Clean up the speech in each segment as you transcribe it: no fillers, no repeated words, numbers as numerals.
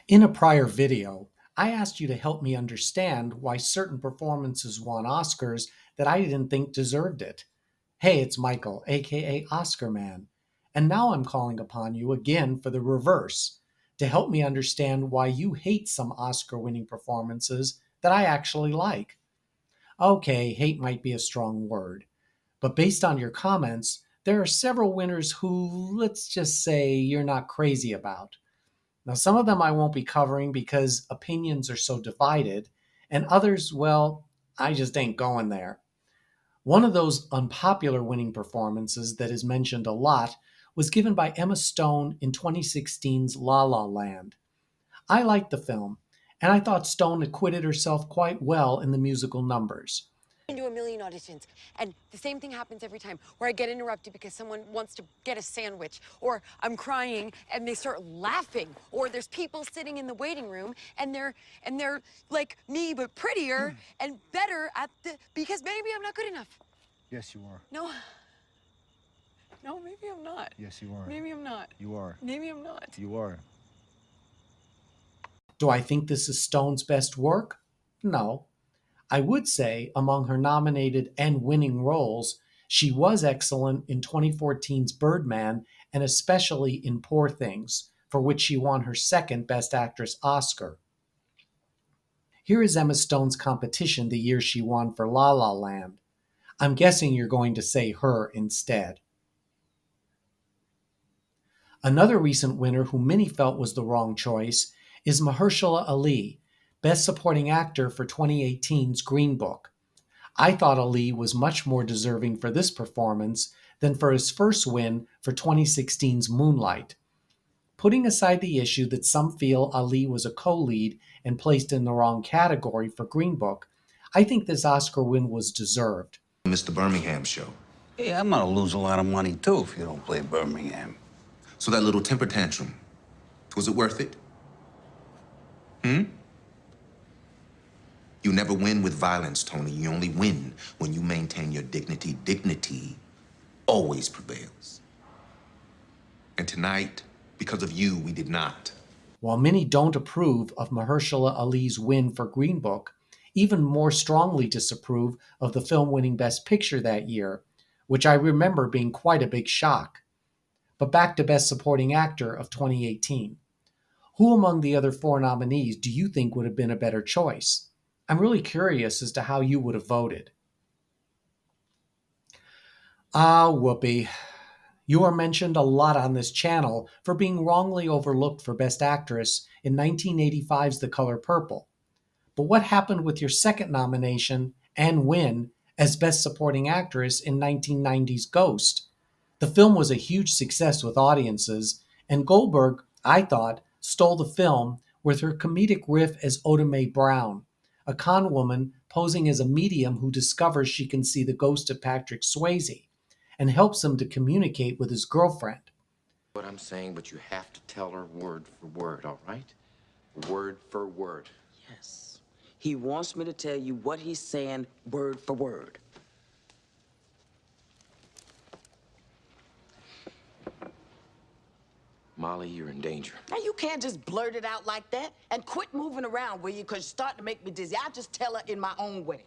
In a prior video, I asked you to help me understand why certain performances won Oscars that I didn't think deserved it. Hey, it's Michael, aka Oscar Man, and now I'm calling upon you again for the reverse, to help me understand why you hate some Oscar winning performances that I actually like. Okay, hate might be a strong word, but based on your comments, there are several winners who, let's just say, you're not crazy about. Now, some of them I won't be covering because opinions are so divided, and others, well, I just ain't going there. One of those unpopular winning performances that is mentioned a lot was given by Emma Stone in 2016's La La Land. I liked the film, and I thought Stone acquitted herself quite well in the musical numbers. Do a million auditions, and the same thing happens every time, where I get interrupted because someone wants to get a sandwich, or I'm crying and they start laughing, or there's people sitting in the waiting room and they're like me but prettier and better at the because maybe I'm not good enough. Yes, you are. No. No, maybe I'm not. Yes, you are. Maybe I'm not. You are. Maybe I'm not. You are. Do I think this is Stone's best work? No. I would say, among her nominated and winning roles, she was excellent in 2014's Birdman and especially in Poor Things, for which she won her second Best Actress Oscar. Here is Emma Stone's competition the year she won for La La Land. I'm guessing you're going to say her instead. Another recent winner who many felt was the wrong choice is Mahershala Ali, Best Supporting Actor for 2018's Green Book. I thought Ali was much more deserving for this performance than for his first win for 2016's Moonlight. Putting aside the issue that some feel Ali was a co-lead and placed in the wrong category for Green Book, I think this Oscar win was deserved. Mr. Birmingham show. Yeah, I'm gonna lose a lot of money too if you don't play Birmingham. So that little temper tantrum, was it worth it? You never win with violence, Tony. You only win when you maintain your dignity. Dignity always prevails. And tonight, because of you, we did not. While many don't approve of Mahershala Ali's win for Green Book, even more strongly disapprove of the film winning Best Picture that year, which I remember being quite a big shock. But back to Best Supporting Actor of 2018. Who among the other four nominees do you think would have been a better choice? I'm really curious as to how you would have voted. Whoopi. You are mentioned a lot on this channel for being wrongly overlooked for Best Actress in 1985's The Color Purple. But what happened with your second nomination and win as Best Supporting Actress in 1990's Ghost? The film was a huge success with audiences, and Goldberg, I thought, stole the film with her comedic riff as Oda Mae Brown, a con woman posing as a medium who discovers she can see the ghost of Patrick Swayze and helps him to communicate with his girlfriend. What I'm saying, but you have to tell her word for word, all right? Word for word. Yes. He wants me to tell you what he's saying word for word. Molly, you're in danger. Now, you can't just blurt it out like that and quit moving around, will you? Because you're starting to make me dizzy. I'll just tell her in my own way.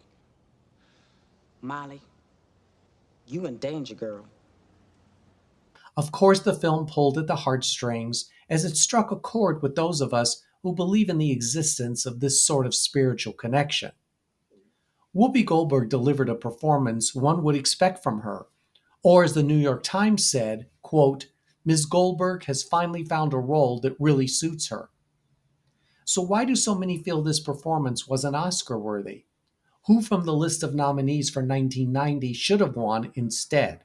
Molly, you in danger, girl. Of course, the film pulled at the heartstrings as it struck a chord with those of us who believe in the existence of this sort of spiritual connection. Whoopi Goldberg delivered a performance one would expect from her, or as the New York Times said, quote, Ms. Goldberg has finally found a role that really suits her. So why do so many feel this performance wasn't Oscar-worthy? Who from the list of nominees for 1990 should have won instead?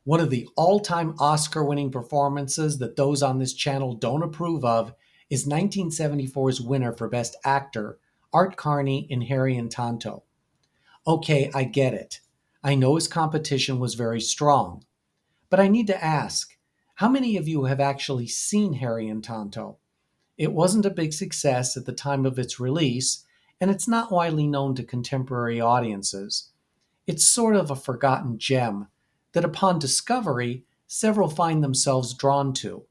One of the all-time Oscar-winning performances that those on this channel don't approve of is 1974's winner for Best Actor, Art Carney in Harry and Tonto. Okay, I get it. I know his competition was very strong. But I need to ask, how many of you have actually seen Harry and Tonto? It wasn't a big success at the time of its release, and it's not widely known to contemporary audiences. It's sort of a forgotten gem that upon discovery, several find themselves drawn to.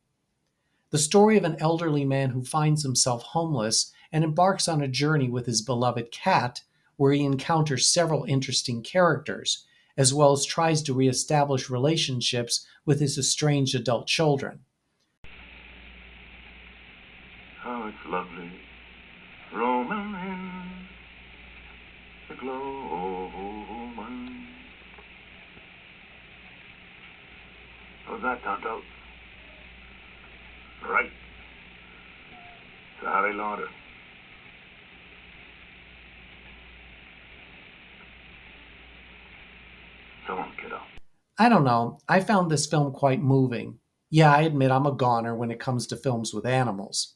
The story of an elderly man who finds himself homeless and embarks on a journey with his beloved cat, where he encounters several interesting characters, as well as tries to reestablish relationships with his estranged adult children. Oh, it's lovely. Roaming in the gloaming. How's that, Tonto? Right. So how they launder? So on, kiddo. I don't know, I found this film quite moving. Yeah, I admit I'm a goner when it comes to films with animals.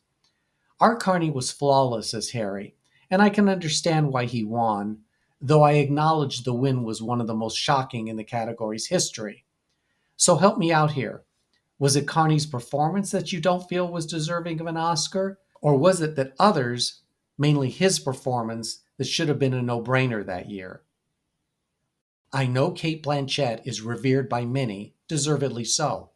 Our Carney was flawless as Harry, and I can understand why he won, though I acknowledge the win was one of the most shocking in the category's history. So help me out here. Was it Carney's performance that you don't feel was deserving of an Oscar? Or was it that others, mainly his performance, that should have been a no-brainer that year? I know Cate Blanchett is revered by many, deservedly so.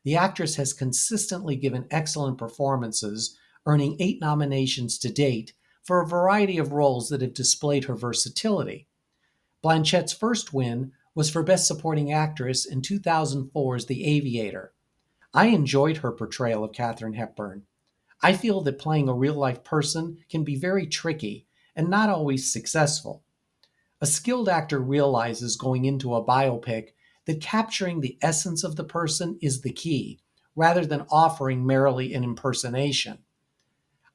The actress has consistently given excellent performances, earning 8 nominations to date for a variety of roles that have displayed her versatility. Blanchett's first win was for Best Supporting Actress in 2004's The Aviator. I enjoyed her portrayal of Katharine Hepburn. I feel that playing a real-life person can be very tricky and not always successful. A skilled actor realizes going into a biopic that capturing the essence of the person is the key, rather than offering merely an impersonation.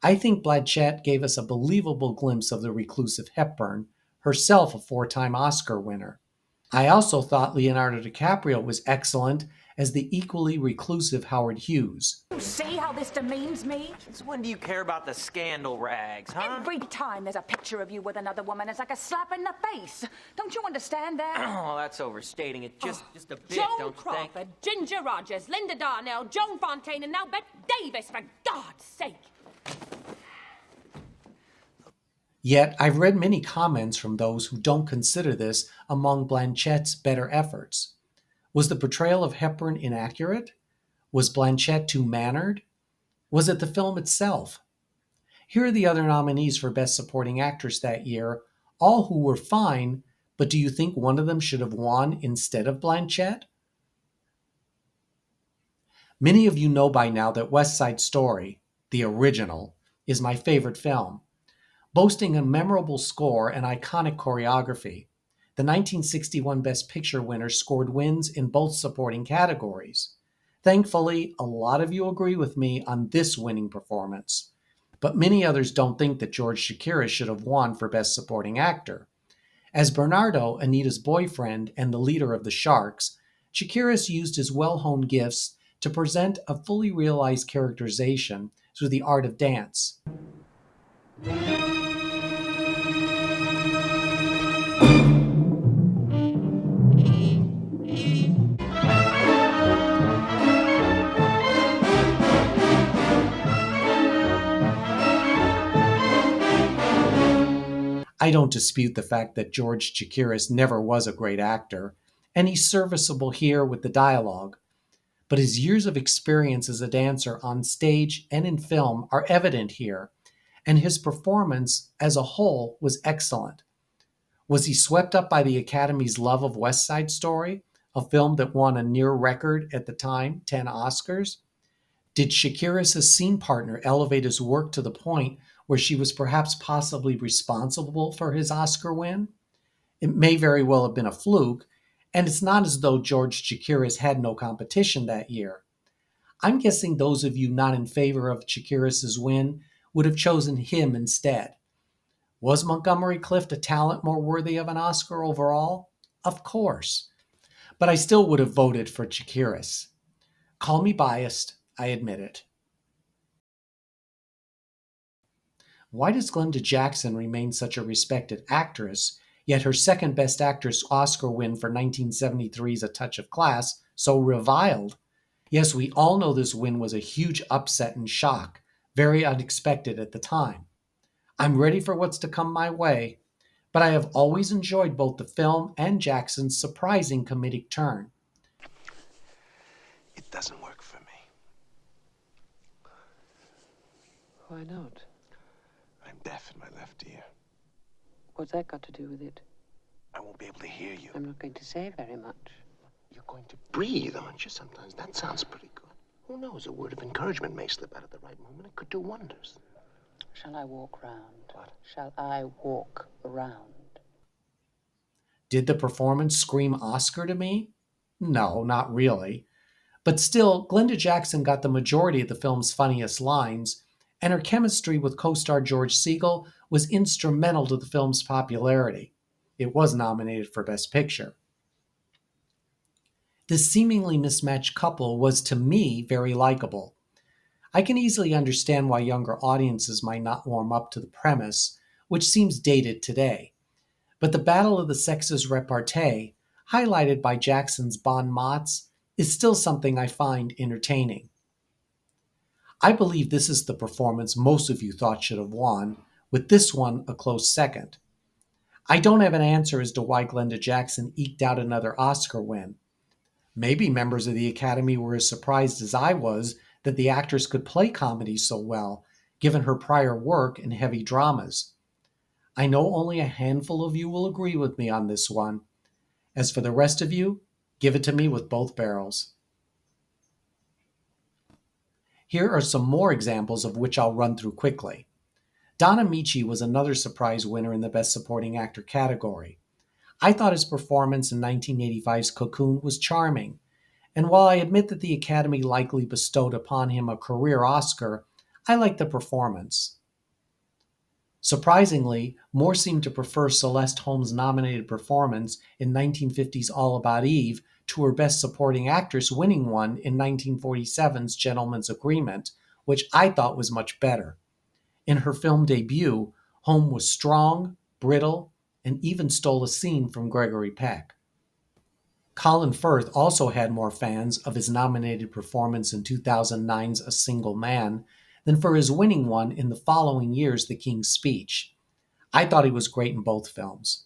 I think Blanchett gave us a believable glimpse of the reclusive Hepburn, herself a 4-time Oscar winner. I also thought Leonardo DiCaprio was excellent as the equally reclusive Howard Hughes. See how this demeans me? Since when do you care about the scandal rags, huh? Every time there's a picture of you with another woman, it's like a slap in the face. Don't you understand that? Oh, that's overstating it just a bit, Joan don't you think? Crawford, Ginger Rogers, Linda Darnell, Joan Fontaine, and now Bette Davis, for God's sake. Yet, I've read many comments from those who don't consider this among Blanchett's better efforts. Was the portrayal of Hepburn inaccurate? Was Blanchett too mannered? Was it the film itself? Here are the other nominees for Best Supporting Actress that year, all who were fine, but do you think one of them should have won instead of Blanchett? Many of you know by now that West Side Story, the original, is my favorite film. Boasting a memorable score and iconic choreography, the 1961 Best Picture winner scored wins in both supporting categories. Thankfully, a lot of you agree with me on this winning performance, but many others don't think that George Chakiris should have won for Best Supporting Actor. As Bernardo, Anita's boyfriend and the leader of the Sharks, Chakiris used his well-honed gifts to present a fully realized characterization through the art of dance. I don't dispute the fact that George Chakiris never was a great actor, and he's serviceable here with the dialogue. But his years of experience as a dancer on stage and in film are evident here, and his performance as a whole was excellent. Was he swept up by the Academy's love of West Side Story, a film that won a near record at the time, 10 Oscars? Did Chakiris' scene partner elevate his work to the point where she was perhaps possibly responsible for his Oscar win? It may very well have been a fluke, and it's not as though George Chakiris had no competition that year. I'm guessing those of you not in favor of Chakiris' win would have chosen him instead. Was Montgomery Clift a talent more worthy of an Oscar overall? Of course. But I still would have voted for Chakiris. Call me biased, I admit it. Why does Glenda Jackson remain such a respected actress, yet her second Best Actress Oscar win for 1973's A Touch of Class so reviled? Yes, we all know this win was a huge upset and shock, very unexpected at the time. I'm ready for what's to come my way, but I have always enjoyed both the film and Jackson's surprising comedic turn. It doesn't work for me. Why not? I'm deaf in my left ear. What's that got to do with it? I won't be able to hear you. I'm not going to say very much. You're going to breathe, aren't you, sometimes? That sounds pretty good. Who knows? A word of encouragement may slip out at the right moment. It could do wonders. Shall I walk round? What? Shall I walk around? Did the performance scream Oscar to me? No, not really. But still, Glenda Jackson got the majority of the film's funniest lines, and her chemistry with co-star George Segal was instrumental to the film's popularity. It was nominated for Best Picture. This seemingly mismatched couple was, to me, very likable. I can easily understand why younger audiences might not warm up to the premise, which seems dated today. But the battle of the sexes repartee, highlighted by Jackson's bon mots, is still something I find entertaining. I believe this is the performance most of you thought should have won, with this one a close second. I don't have an answer as to why Glenda Jackson eked out another Oscar win. Maybe members of the Academy were as surprised as I was that the actress could play comedy so well, given her prior work in heavy dramas. I know only a handful of you will agree with me on this one. As for the rest of you, give it to me with both barrels. Here are some more examples of which I'll run through quickly. Don Amici was another surprise winner in the Best Supporting Actor category. I thought his performance in 1985's Cocoon was charming, and while I admit that the Academy likely bestowed upon him a career Oscar, I liked the performance. Surprisingly, more seemed to prefer Celeste Holmes' nominated performance in 1950's All About Eve to her Best Supporting Actress winning one in 1947's Gentleman's Agreement, which I thought was much better. In her film debut, Holmes was strong, brittle, and even stole a scene from Gregory Peck. Colin Firth also had more fans of his nominated performance in 2009's A Single Man than for his winning one in the following year's The King's Speech. I thought he was great in both films.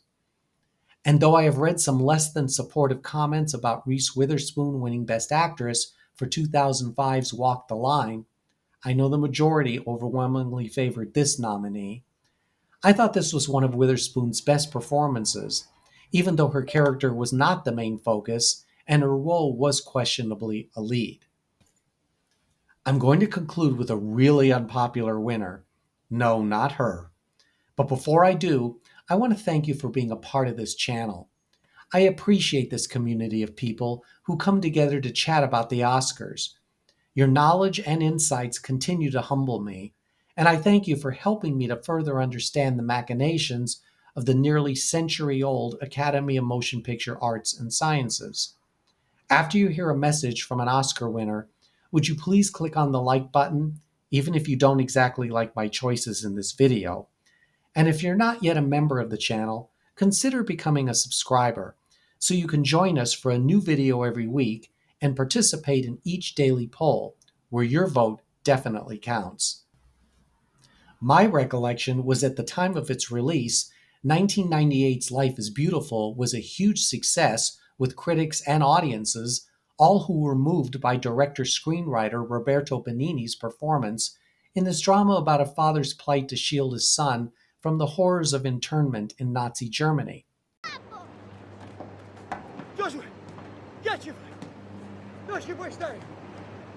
And though I have read some less than supportive comments about Reese Witherspoon winning Best Actress for 2005's Walk the Line, I know the majority overwhelmingly favored this nominee. I thought this was one of Witherspoon's best performances, even though her character was not the main focus and her role was questionably a lead. I'm going to conclude with a really unpopular winner. No, not her. But before I do, I want to thank you for being a part of this channel. I appreciate this community of people who come together to chat about the Oscars. Your knowledge and insights continue to humble me, and I thank you for helping me to further understand the machinations of the nearly century-old Academy of Motion Picture Arts and Sciences. After you hear a message from an Oscar winner, would you please click on the like button, even if you don't exactly like my choices in this video? And if you're not yet a member of the channel, consider becoming a subscriber so you can join us for a new video every week and participate in each daily poll, where your vote definitely counts. My recollection was at the time of its release, 1998's Life is Beautiful was a huge success with critics and audiences, all who were moved by director-screenwriter Roberto Benigni's performance in this drama about a father's plight to shield his son from the horrors of internment in Nazi Germany. Joshua, get you! Non ci puoi stare!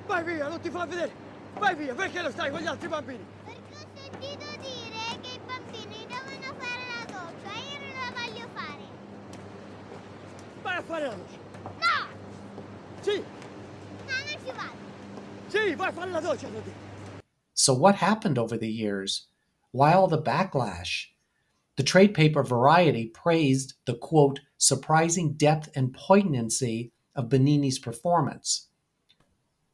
Vai via, non ti fa vedere! Vai via, perché non stai con gli altri bambini? Perché ho sentito dire che i bambini devono fare la doccia e io non la voglio fare. Vai a fare la doccia! No! Sì! No, non ci vado! Sì, vai a fare la doccia, ti dico! So what happened over the years? Why all the backlash? The trade paper Variety praised the, quote, surprising depth and poignancy of Benigni's performance.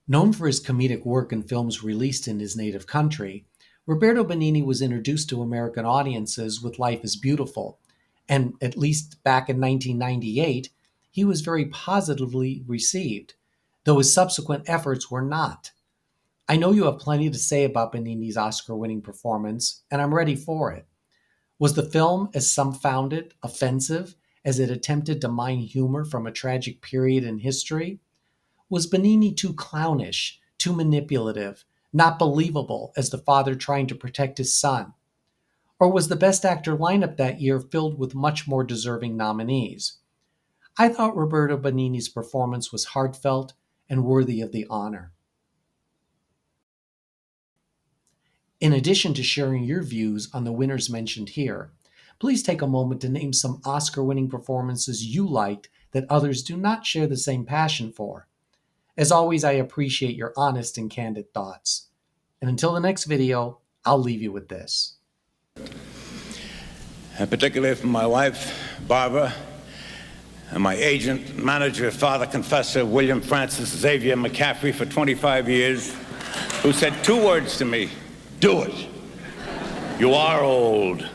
Known for his comedic work in films released in his native country, Roberto Benigni was introduced to American audiences with Life is Beautiful, and at least back in 1998, he was very positively received, though his subsequent efforts were not. I know you have plenty to say about Benigni's Oscar-winning performance, and I'm ready for it. Was the film, as some found it, offensive, as it attempted to mine humor from a tragic period in history? Was Benigni too clownish, too manipulative, not believable as the father trying to protect his son? Or was the Best Actor lineup that year filled with much more deserving nominees? I thought Roberto Benigni's performance was heartfelt and worthy of the honor. In addition to sharing your views on the winners mentioned here, please take a moment to name some Oscar-winning performances you liked that others do not share the same passion for. As always, I appreciate your honest and candid thoughts. And until the next video, I'll leave you with this. And particularly from my wife, Barbara, and my agent, manager, father confessor, William Francis Xavier McCaffrey for 25 years, who said 2 words to me: do it. You are old.